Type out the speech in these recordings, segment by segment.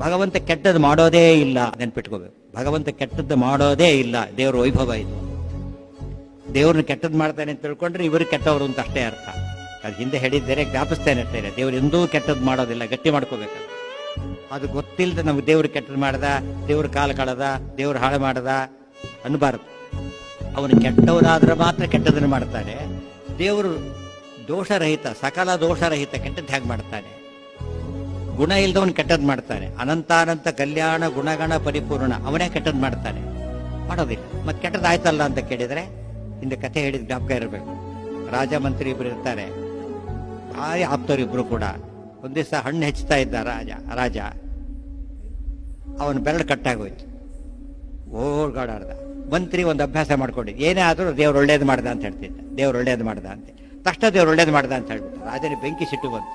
ಭಗವಂತ ಕೆಟ್ಟದ್ದು ಮಾಡೋದೇ ಇಲ್ಲ, ನೆನ್ಪಿಟ್ಕೋಬೇಕು. ಭಗವಂತ ಕೆಟ್ಟದ್ದು ಮಾಡೋದೇ ಇಲ್ಲ. ದೇವ್ರ ವೈಭವ ಇದು. ದೇವ್ರನ್ನ ಕೆಟ್ಟದ್ದು ಮಾಡ್ತಾನೆ ಅಂತ ತಿಳ್ಕೊಂಡ್ರೆ ಇವರು ಕೆಟ್ಟವರು ಅಂತ ಅಷ್ಟೇ ಅರ್ಥ. ಅದು ಹಿಂದೆ ಹೇಳಿದ್ದೇನೆ, ಜ್ಞಾಪಿಸ್ತೇನೆ ಇರ್ತೇನೆ. ದೇವ್ರು ಎಂದೂ ಕೆಟ್ಟದ್ದು ಮಾಡೋದಿಲ್ಲ, ಗಟ್ಟಿ ಮಾಡ್ಕೋಬೇಕು. ಅದು ಗೊತ್ತಿಲ್ಲದೆ ನಮ್ಗೆ ದೇವ್ರು ಕೆಟ್ಟದ್ದು ಮಾಡ್ದ, ದೇವ್ರ ಕಾಲ ಕಳೆದ, ದೇವ್ರು ಹಾಳು ಮಾಡದ ಅನ್ನಬಾರದು. ಅವನು ಕೆಟ್ಟವನಾದ್ರೆ ಮಾತ್ರ ಕೆಟ್ಟದನ್ನು ಮಾಡ್ತಾನೆ. ದೇವರು ದೋಷರಹಿತ, ಸಕಲ ದೋಷರಹಿತ, ಕೆಟ್ಟದ್ದು ಹೇಗೆ ಮಾಡ್ತಾನೆ? ಗುಣ ಇಲ್ದವನು ಕೆಟ್ಟದ್ದು ಮಾಡ್ತಾನೆ. ಅನಂತಾನಂತ ಕಲ್ಯಾಣ ಗುಣಗಣ ಪರಿಪೂರ್ಣ, ಅವನೇ ಕೆಟ್ಟದ್ದು ಮಾಡ್ತಾನೆ, ಮಾಡೋದಿಲ್ಲ. ಮತ್ತೆ ಕೆಟ್ಟದ್ದು ಆಯ್ತಲ್ಲ ಅಂತ ಕೇಳಿದ್ರೆ, ಹಿಂದೆ ಕಥೆ ಹೇಳಿದ ಜ್ಞಾಪಕ ಇರಬೇಕು. ರಾಜ ಮಂತ್ರಿ ಇಬ್ರು ಇರ್ತಾರೆ, ಭಾರಿ ಆಪ್ತರಿಬ್ರು ಕೂಡ. ಒಂದ್ ದಿವಸ ಹಣ್ಣು ಹೆಚ್ಚುತ್ತಾ ಇದ್ದ ರಾಜ ಅವನ ಬೆರಳು ಕಟ್ಟಾಗೋಯ್ತು, ಓಡಾಡ್ದ. ಮಂತ್ರಿ ಒಂದು ಅಭ್ಯಾಸ ಮಾಡ್ಕೊಂಡಿದ್ದು, ಏನೇ ಆದರೂ ದೇವ್ರು ಒಳ್ಳೇದು ಮಾಡ್ದ ಅಂತ ಹೇಳ್ತಿದ್ದ. ದೇವ್ರು ಒಳ್ಳೇದು ಮಾಡ್ದ ಅಂತ ತಕ್ಷಣ ದೇವ್ರು ಒಳ್ಳೇದು ಮಾಡ್ದ ಅಂತ ಹೇಳ್ಬಿಟ್ಟು ರಾಜನಿಗೆ ಬೆಂಕಿ ಸಿಟ್ಟು ಬಂತು.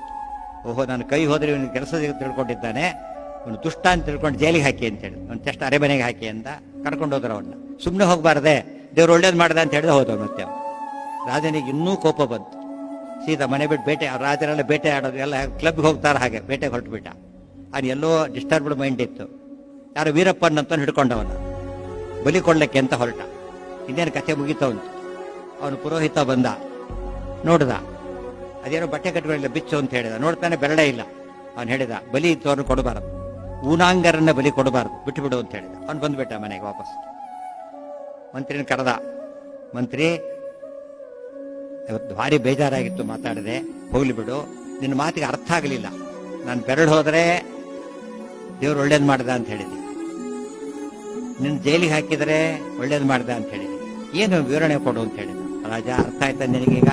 ಓಹೋ, ನಾನು ಕೈ ಹೋದ್ರೆ ಇವನಿಗೆ ಕೆಲಸ ತಿಳ್ಕೊಂಡಿದ್ದಾನೆ, ಅವನು ದುಷ್ಟ ಅಂತ ತಿಳ್ಕೊಂಡು ಜೈಲಿಗೆ ಹಾಕಿ ಅಂತ ಹೇಳಿ ಅವ್ನು ಜಸ್ಟ್ ಅರೆಮನೆಗೆ ಹಾಕಿ ಅಂತ ಕರ್ಕೊಂಡು ಹೋದ್ರು. ಅವನ್ನ ಸುಮ್ಮನೆ ಹೋಗ್ಬಾರ್ದೆ, ದೇವ್ರು ಒಳ್ಳೇದು ಮಾಡ್ದ ಅಂತ ಹೇಳಿದ ಹೋದವ್. ಮತ್ತೆ ರಾಜನಿಗೆ ಇನ್ನೂ ಕೋಪ ಬಂತು. ಸೀದಾ ಮನೆ ಬಿಟ್ಟು ಬೇಟೆ, ರಾಜರೆಲ್ಲ ಬೇಟೆ ಆಡೋದು, ಎಲ್ಲ ಕ್ಲಬ್ಗೆ ಹೋಗ್ತಾರ ಹಾಗೆ ಬೇಟೆಗೆ ಹೊರಟುಬಿಟ್ಟ. ಅವ್ನು ಎಲ್ಲೋ ಡಿಸ್ಟರ್ಬ್ಡ್ ಮೈಂಡ್ ಇತ್ತು. ಯಾರು ವೀರಪ್ಪನ್ ಅಂತ ಹಿಡ್ಕೊಂಡವನ ಬಲಿ ಕೊಡ್ಲಿಕ್ಕೆ ಅಂತ ಹೊರಟ. ಇನ್ನೇನು ಕಥೆ ಮುಗಿತವಂತು. ಅವನು ಪುರೋಹಿತ ಬಂದ, ನೋಡ್ದ, ಅದೇನೋ ಬಟ್ಟೆ ಕಟ್ಟುಗಳಿಲ್ಲ, ಬಿಚ್ಚು ಅಂತ ಹೇಳಿದ. ನೋಡ್ತಾನೆ ಬೆರಳೇ ಇಲ್ಲ. ಅವನು ಹೇಳಿದ, ಬಲಿ ಇತ್ತು ಅವ್ರನ್ನ ಕೊಡಬಾರದು, ಊನಾಂಗರನ್ನ ಬಲಿ ಕೊಡಬಾರದು, ಬಿಟ್ಟು ಬಿಡು ಅಂತ ಹೇಳಿದ. ಅವ್ನು ಬಂದ್ಬಿಟ್ಟ ಮನೆಗೆ ವಾಪಸ್. ಮಂತ್ರಿನ ಕರೆದ. ಮಂತ್ರಿ, ಇವತ್ತು ಭಾರಿ ಬೇಜಾರಾಗಿತ್ತು, ಮಾತಾಡಿದೆ, ಹೋಗ್ಲಿ ಬಿಡು, ನಿನ್ನ ಮಾತಿಗೆ ಅರ್ಥ ಆಗಲಿಲ್ಲ. ನಾನು ಬೆರಳು ಹೋದ್ರೆ ದೇವ್ರು ಒಳ್ಳೇದು ಮಾಡ್ದ ಅಂತ ಹೇಳಿದೆ, ನಿನ್ನ ಜೈಲಿಗೆ ಹಾಕಿದರೆ ಒಳ್ಳೇದು ಮಾಡ್ದ ಅಂತ ಹೇಳಿದೆ, ಏನು ವಿವರಣೆ ಕೊಡು ಅಂತ ಹೇಳಿದ. ರಾಜ, ಅರ್ಥ ಆಯ್ತಾ ನಿನಗೀಗ?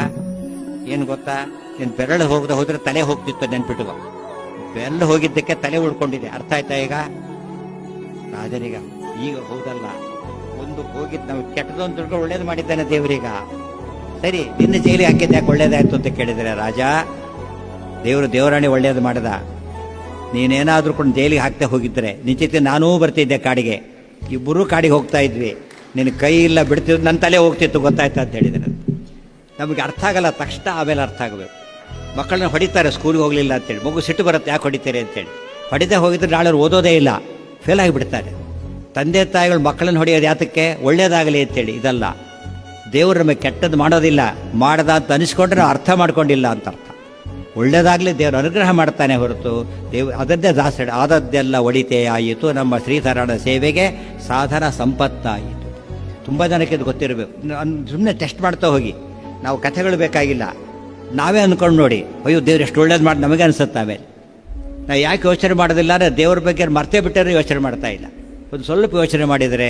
ಏನು ಗೊತ್ತಾ, ನಿನ್ ಬೆರಳು ಹೋದ್ರೆ ತಲೆ ಹೋಗ್ತಿತ್ತು, ನೆನ್ಪಿಟ್ಟುವ. ಬೆರಳು ಹೋಗಿದ್ದಕ್ಕೆ ತಲೆ ಉಳ್ಕೊಂಡಿದೆ, ಅರ್ಥ ಆಯ್ತಾ ಈಗ? ರಾಜನಿಗ ಈಗ ಹೌದಲ್ಲ, ಒಂದು ಹೋಗಿದ್ದು ನಾವು ಕೆಟ್ಟದ್ದು ಅಂತ ತಿಳ್ಕೊಂಡು ಒಳ್ಳೇದು ಮಾಡಿದ್ದಾನೆ ದೇವರೀಗ. ಸರಿ, ನಿನ್ನ ಜೈಲಿಗೆ ಹಾಕಿದ್ದು ಯಾಕೆ ಒಳ್ಳೇದಾಯ್ತು ಅಂತ ಕೇಳಿದ್ರೆ, ರಾಜ, ದೇವರಾಣಿ ಒಳ್ಳೇದು ಮಾಡದ. ನೀನೇನಾದ್ರೂ ಕೊಂಡು ಜೈಲಿಗೆ ಹಾಕ್ತಾ ಹೋಗಿದ್ರೆ ನಿನ್ ಜೊತೆ ನಾನೂ ಬರ್ತಿದ್ದೆ ಕಾಡಿಗೆ, ಇಬ್ಬರೂ ಕಾಡಿಗೆ ಹೋಗ್ತಾ ಇದ್ವಿ, ನಿನ್ನ ಕೈ ಇಲ್ಲ ಬಿಡ್ತಿದ್ದು, ನನ್ನ ತಲೆ ಹೋಗ್ತಿತ್ತು, ಗೊತ್ತಾಯ್ತಾ ಅಂತ ಹೇಳಿದ್ರೆ. ನಮಗೆ ಅರ್ಥ ಆಗಲ್ಲ ತಕ್ಷಣ, ಆಮೇಲೆ ಅರ್ಥ ಆಗಬೇಕು. ಮಕ್ಕಳನ್ನ ಹೊಡಿತಾರೆ ಸ್ಕೂಲ್ಗೆ ಹೋಗ್ಲಿಲ್ಲ ಅಂತೇಳಿ, ಮಗು ಸಿಟ್ಟು ಬರುತ್ತೆ, ಯಾಕೆ ಹೊಡಿತಾರೆ ಅಂತೇಳಿ. ಹೊಡಿದೇ ಹೋಗಿದ್ರೆ ನಾಳೆ ಓದೋದೇ ಇಲ್ಲ, ಫೇಲ್ ಆಗಿಬಿಡ್ತಾರೆ. ತಂದೆ ತಾಯಿಗಳು ಮಕ್ಕಳನ್ನ ಹೊಡೆಯೋದು ಯಾತಕ್ಕೆ? ಒಳ್ಳೇದಾಗಲಿ ಅಂತೇಳಿ. ಇದಲ್ಲ, ದೇವರು ನಮಗೆ ಕೆಟ್ಟದ್ದು ಮಾಡೋದಿಲ್ಲ, ಮಾಡದ ಅಂತ ಅನಿಸ್ಕೊಂಡ್ರೆ ನಾವು ಅರ್ಥ ಮಾಡ್ಕೊಂಡಿಲ್ಲ ಅಂತ ಅರ್ಥ. ಒಳ್ಳೇದಾಗಲಿ ದೇವರು ಅನುಗ್ರಹ ಮಾಡ್ತಾನೆ ಹೊರತು ಅದನ್ನೇ ದಾಸಡಿ ಆದದ್ದೆಲ್ಲ ಒಳಿತೇ ಆಯಿತು, ನಮ್ಮ ಶ್ರೀಧರಣ ಸೇವೆಗೆ ಸಾಧನ ಸಂಪತ್ತಾಯಿತು. ತುಂಬ ಜನಕ್ಕೆ ಇದು ಗೊತ್ತಿರಬೇಕು. ಸುಮ್ಮನೆ ಟೆಸ್ಟ್ ಮಾಡ್ತಾ ಹೋಗಿ, ನಾವು ಕಥೆಗಳು ಬೇಕಾಗಿಲ್ಲ, ನಾವೇ ಅಂದ್ಕೊಂಡು ನೋಡಿ, ಅಯ್ಯೋ ದೇವ್ರು ಎಷ್ಟು ಒಳ್ಳೇದು ಮಾಡಿ ನಮಗೆ ಅನಿಸುತ್ತೆ. ಆಮೇಲೆ ನಾವು ಯಾಕೆ ಯೋಚನೆ ಮಾಡೋದಿಲ್ಲ ಅಂದರೆ ದೇವ್ರ ಬಗ್ಗೆ ಮರ್ತೇ ಬಿಟ್ಟರೆ ಯೋಚನೆ ಮಾಡ್ತಾ ಇಲ್ಲ. ಒಂದು ಸ್ವಲ್ಪ ಯೋಚನೆ ಮಾಡಿದರೆ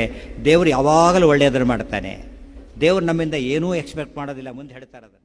ದೇವರು ಯಾವಾಗಲೂ ಒಳ್ಳೆಯದನ್ನು ಮಾಡ್ತಾನೆ. ದೇವರು ನಮ್ಮಿಂದ ಏನೂ ಎಕ್ಸ್ಪೆಕ್ಟ್ ಮಾಡೋದಿಲ್ಲ, ಮುಂದೆ ಹೇಳ್ತಾರೆ ಅದನ್ನು.